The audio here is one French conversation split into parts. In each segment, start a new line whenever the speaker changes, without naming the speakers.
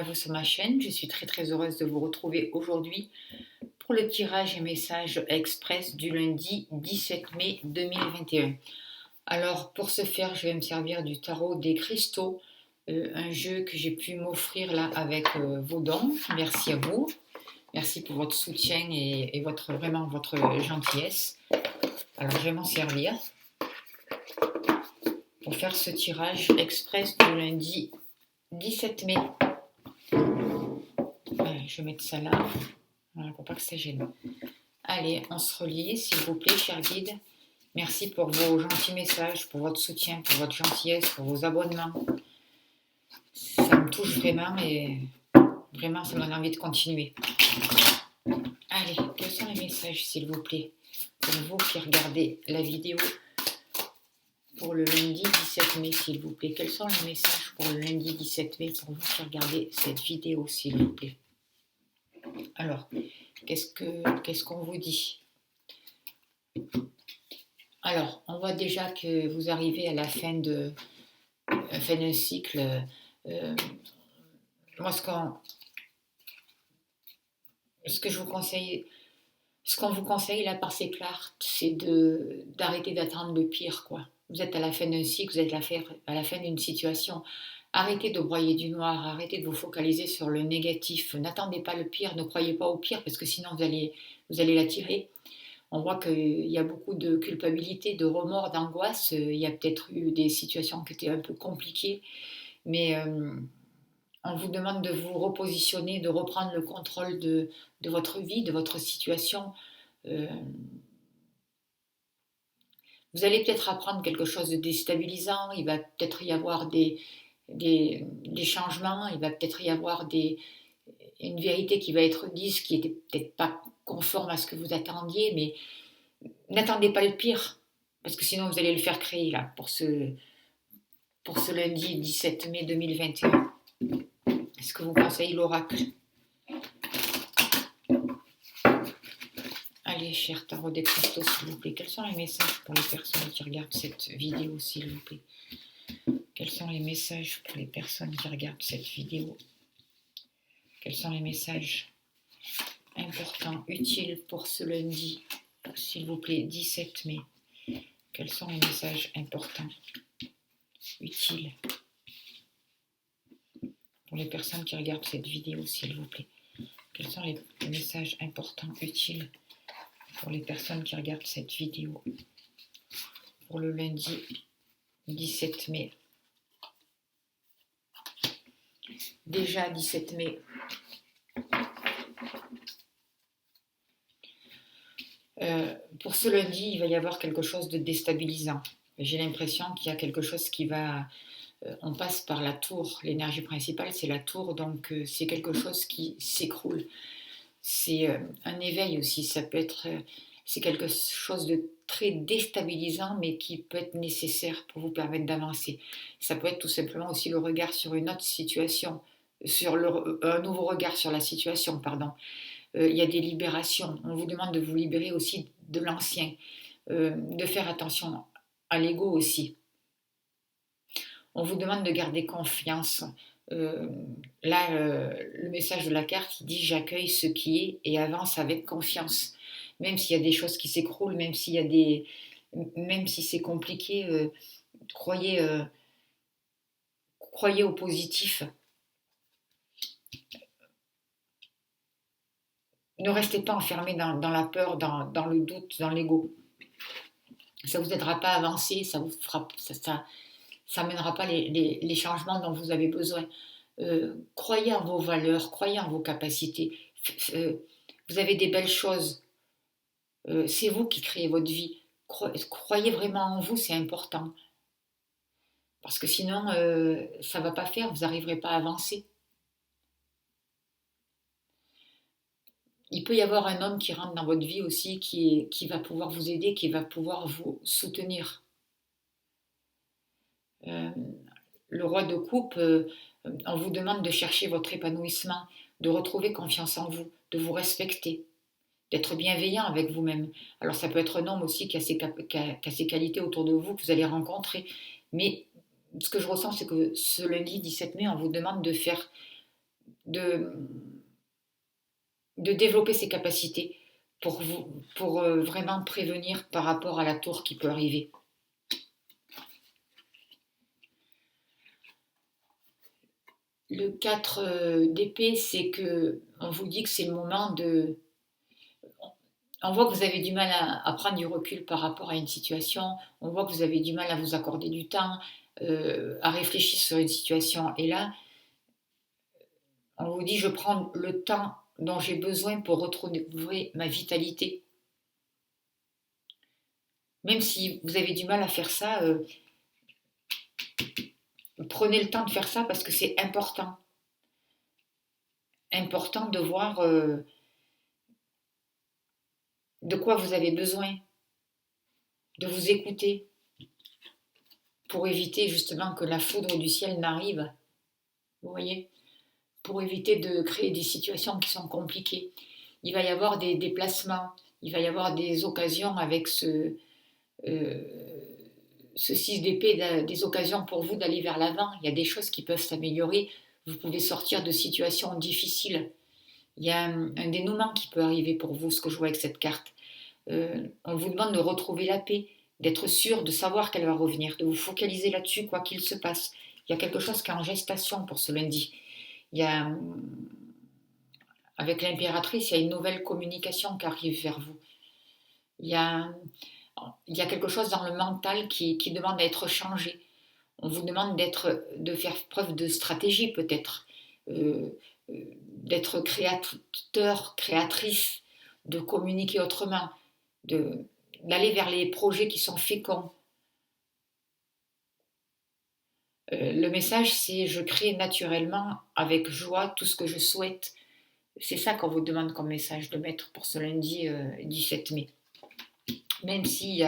à vous sur ma chaîne. Je suis très heureuse de vous retrouver aujourd'hui pour le tirage et message express du lundi 17 mai 2021. Alors pour ce faire, je vais me servir du tarot des cristaux, un jeu que j'ai pu m'offrir là avec vos dons. Merci à vous. Merci pour votre soutien et vraiment votre gentillesse. Alors je vais m'en servir pour faire ce tirage express du lundi 17 mai. Voilà, je vais mettre ça là, voilà, pour pas que ça gêne. Allez, on se relie, s'il vous plaît, cher guide. Merci pour vos gentils messages, pour votre soutien, pour votre gentillesse, pour vos abonnements. Ça me touche vraiment et vraiment, ça me donne envie de continuer. Allez, quels sont les messages, s'il vous plaît, pour vous qui regardez la vidéo pour le lundi 17 mai, s'il vous plaît. Quels sont les messages pour le lundi 17 mai pour vous qui regardez cette vidéo, s'il vous plaît. Alors, qu'est-ce qu'on vous dit? Alors, on voit déjà que vous arrivez à la fin d'un cycle. Moi, ce qu'on vous conseille là par ces cartes, c'est d'arrêter d'attendre le pire, quoi. Vous êtes à la fin d'un cycle, vous êtes à la fin d'une situation. Arrêtez de broyer du noir, arrêtez de vous focaliser sur le négatif. N'attendez pas le pire, ne croyez pas au pire, parce que sinon vous allez l'attirer. On voit qu'il y a beaucoup de culpabilité, de remords, d'angoisse. Il y a peut-être eu des situations qui étaient un peu compliquées, mais on vous demande de vous repositionner, de reprendre le contrôle de votre vie, de votre situation. Vous allez peut-être apprendre quelque chose de déstabilisant, il va peut-être y avoir des changements, il va peut-être y avoir une vérité qui va être dite, qui n'était peut-être pas conforme à ce que vous attendiez, mais n'attendez pas le pire, parce que sinon vous allez le faire créer là, pour ce lundi 17 mai 2021. Est-ce que vous conseille l'oracle? Allez, cher tarot des cristaux, s'il vous plaît, quels sont les messages pour les personnes qui regardent cette vidéo, s'il vous plaît? Quels sont les messages pour les personnes qui regardent cette vidéo? Quels sont les messages importants, utiles pour ce lundi, s'il vous plaît, 17 mai? Quels sont les messages importants, utiles pour les personnes qui regardent cette vidéo, s'il vous plaît? Quels sont les messages importants, utiles pour les personnes qui regardent cette vidéo pour le lundi 17 mai? Déjà 17 mai. Pour ce lundi, il va y avoir quelque chose de déstabilisant. J'ai l'impression qu'il y a quelque chose qui va... on passe par la tour, l'énergie principale c'est la tour, donc c'est quelque chose qui s'écroule. C'est un éveil aussi, ça peut être... c'est quelque chose de très déstabilisant, mais qui peut être nécessaire pour vous permettre d'avancer. Ça peut être tout simplement aussi le regard sur une autre situation, un nouveau regard sur la situation, pardon. Il y a des libérations. On vous demande de vous libérer aussi de l'ancien, de faire attention à l'ego aussi. On vous demande de garder confiance. Là, le message de la carte, il dit « J'accueille ce qui est et avance avec confiance ». Même s'il y a des choses qui s'écroulent, même si c'est compliqué, croyez au positif. Ne restez pas enfermé dans la peur, dans le doute, dans l'ego. Ça ne vous aidera pas à avancer, ça mènera pas les changements dont vous avez besoin. Croyez en vos valeurs, croyez en vos capacités. Vous avez des belles choses. C'est vous qui créez votre vie. Croyez vraiment en vous, c'est important. Parce que sinon, ça ne va pas faire, vous n'arriverez pas à avancer. Il peut y avoir un homme qui rentre dans votre vie aussi, qui va pouvoir vous aider, qui va pouvoir vous soutenir. Le roi de coupe, on vous demande de chercher votre épanouissement, de retrouver confiance en vous, de vous respecter, d'être bienveillant avec vous-même. Alors ça peut être un homme aussi qui a ses qualités autour de vous, que vous allez rencontrer. Mais ce que je ressens, c'est que ce lundi 17 mai, on vous demande de faire de, de développer ses capacités pour vraiment prévenir par rapport à la tour qui peut arriver. Le 4 d'épée, c'est que on vous dit que c'est le moment de... On voit que vous avez du mal à prendre du recul par rapport à une situation, on voit que vous avez du mal à vous accorder du temps, à réfléchir sur une situation. Et là, on vous dit, je prends le temps dont j'ai besoin pour retrouver ma vitalité. Même si vous avez du mal à faire ça, prenez le temps de faire ça parce que c'est important. Important de voir de quoi vous avez besoin, de vous écouter pour éviter justement que la foudre du ciel n'arrive. Vous voyez, pour éviter de créer des situations qui sont compliquées. Il va y avoir des déplacements, il va y avoir des occasions avec euh, ce 6 d'épée, des occasions pour vous d'aller vers l'avant. Il y a des choses qui peuvent s'améliorer, vous pouvez sortir de situations difficiles. Il y a un dénouement qui peut arriver pour vous, ce que je vois avec cette carte. On vous demande de retrouver la paix, d'être sûr, de savoir qu'elle va revenir, de vous focaliser là-dessus, quoi qu'il se passe. Il y a quelque chose qui est en gestation pour ce lundi. Il y a, avec l'impératrice, il y a une nouvelle communication qui arrive vers vous. Il y a, il y a quelque chose dans le mental qui demande à être changé. On vous demande de faire preuve de stratégie peut-être, euh, d'être créateur, créatrice, de communiquer autrement, d'aller vers les projets qui sont féconds. Le message, c'est je crée naturellement, avec joie, tout ce que je souhaite. C'est ça qu'on vous demande comme message de mettre pour ce lundi 17 mai. Même si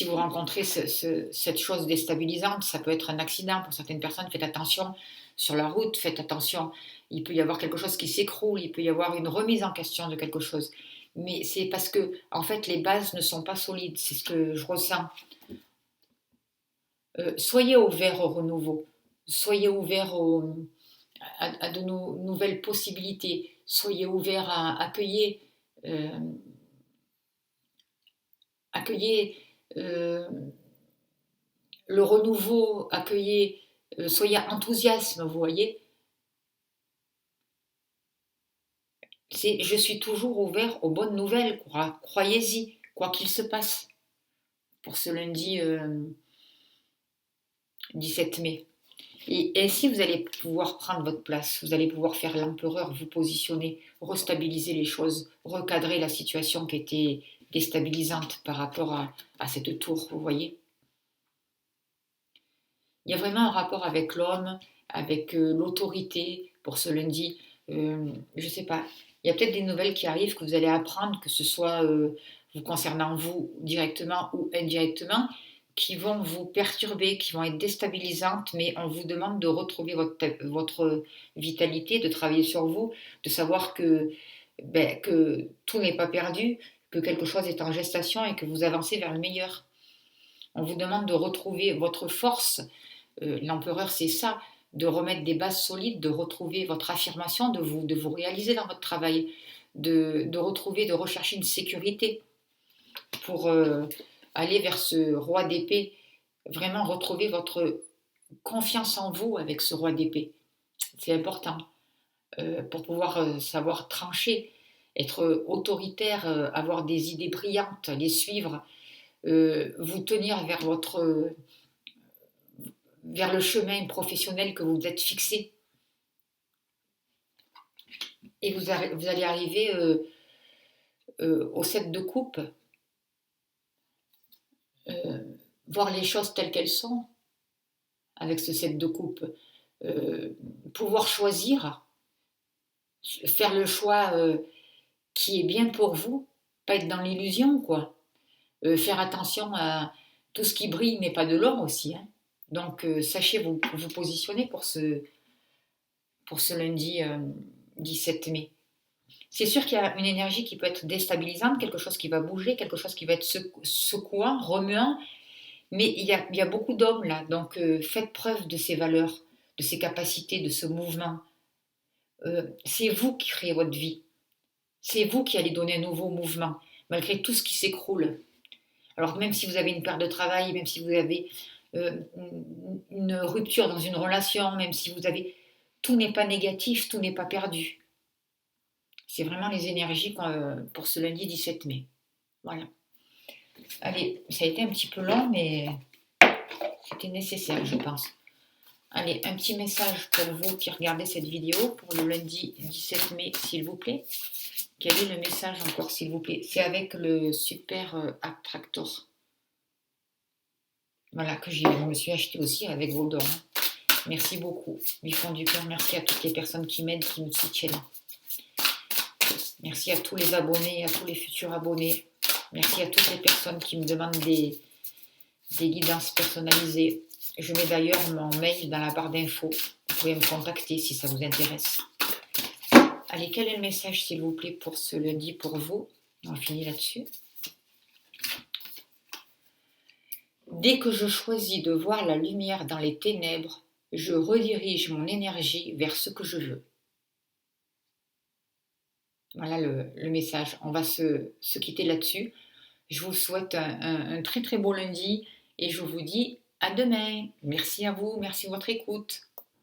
vous rencontrez cette chose déstabilisante, ça peut être un accident pour certaines personnes, faites attention sur la route, faites attention, il peut y avoir quelque chose qui s'écroule, il peut y avoir une remise en question de quelque chose. Mais c'est parce que, en fait, les bases ne sont pas solides, c'est ce que je ressens. Soyez ouverts au renouveau, soyez ouverts à de nouvelles possibilités, soyez ouverts à euh, accueillez le renouveau, soyez enthousiasme, vous voyez. Je suis toujours ouvert aux bonnes nouvelles, croyez-y, quoi qu'il se passe, pour ce lundi 17 mai. Et ainsi, vous allez pouvoir prendre votre place, vous allez pouvoir faire l'empereur, vous positionner, restabiliser les choses, recadrer la situation qui était déstabilisante par rapport à cette tour, vous voyez. Il y a vraiment un rapport avec l'homme, avec l'autorité pour ce lundi. Je ne sais pas. Il y a peut-être des nouvelles qui arrivent que vous allez apprendre, que ce soit vous concernant vous directement ou indirectement, qui vont vous perturber, qui vont être déstabilisantes, mais on vous demande de retrouver votre vitalité, de travailler sur vous, de savoir que tout n'est pas perdu, que quelque chose est en gestation et que vous avancez vers le meilleur. On vous demande de retrouver votre force. L'empereur, c'est ça, de remettre des bases solides, de retrouver votre affirmation, de vous réaliser dans votre travail, de retrouver, de rechercher une sécurité pour aller vers ce roi d'épée, vraiment retrouver votre confiance en vous avec ce roi d'épée. C'est important pour pouvoir savoir trancher, être autoritaire, avoir des idées brillantes, les suivre, vous tenir vers le chemin professionnel que vous êtes fixé. Et vous allez arriver au 7 de coupe, voir les choses telles qu'elles sont, avec ce 7 de coupe. Pouvoir choisir, faire le choix qui est bien pour vous, pas être dans l'illusion, quoi. Faire attention à tout ce qui brille n'est pas de l'or aussi, hein. Donc sachez vous positionner pour ce lundi 17 mai. C'est sûr qu'il y a une énergie qui peut être déstabilisante, quelque chose qui va bouger, quelque chose qui va être secouant, remuant, mais il y a beaucoup d'hommes là, donc faites preuve de ces valeurs, de ces capacités, de ce mouvement. C'est vous qui créez votre vie. C'est vous qui allez donner un nouveau mouvement, malgré tout ce qui s'écroule. Alors même si vous avez une perte de travail, même si vous avez une rupture dans une relation, même si vous avez... Tout n'est pas négatif, tout n'est pas perdu. C'est vraiment les énergies pour ce lundi 17 mai. Voilà. Allez, ça a été un petit peu long, mais c'était nécessaire, je pense. Allez, un petit message pour vous qui regardez cette vidéo pour le lundi 17 mai, s'il vous plaît. Quel est le message encore, s'il vous plaît? C'est avec le super attractor. Voilà, que je me suis acheté aussi avec vos dons. Merci beaucoup. Du fond du cœur, merci à toutes les personnes qui m'aident, qui me soutiennent. Merci à tous les abonnés, à tous les futurs abonnés. Merci à toutes les personnes qui me demandent des guidances personnalisées. Je mets d'ailleurs mon mail dans la barre d'infos. Vous pouvez me contacter si ça vous intéresse. Allez, quel est le message, s'il vous plaît, pour ce lundi pour vous? On finit là-dessus. Dès que je choisis de voir la lumière dans les ténèbres, je redirige mon énergie vers ce que je veux. Voilà le message. On va se quitter là-dessus. Je vous souhaite un très très beau lundi et je vous dis à demain. Merci à vous, merci de votre écoute.